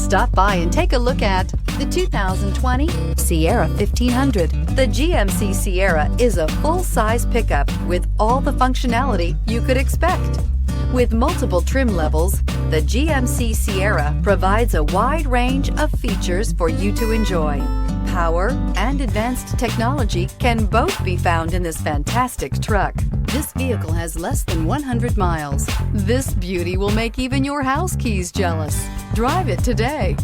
Stop by and take a look at the 2020 Sierra 1500. The GMC Sierra is a full-size pickup with all the functionality you could expect. With multiple trim levels, the GMC Sierra provides a wide range of features for you to enjoy. Power and advanced technology can both be found in this fantastic truck. This vehicle has less than 100 miles. This beauty will make even your house keys jealous. Drive it today.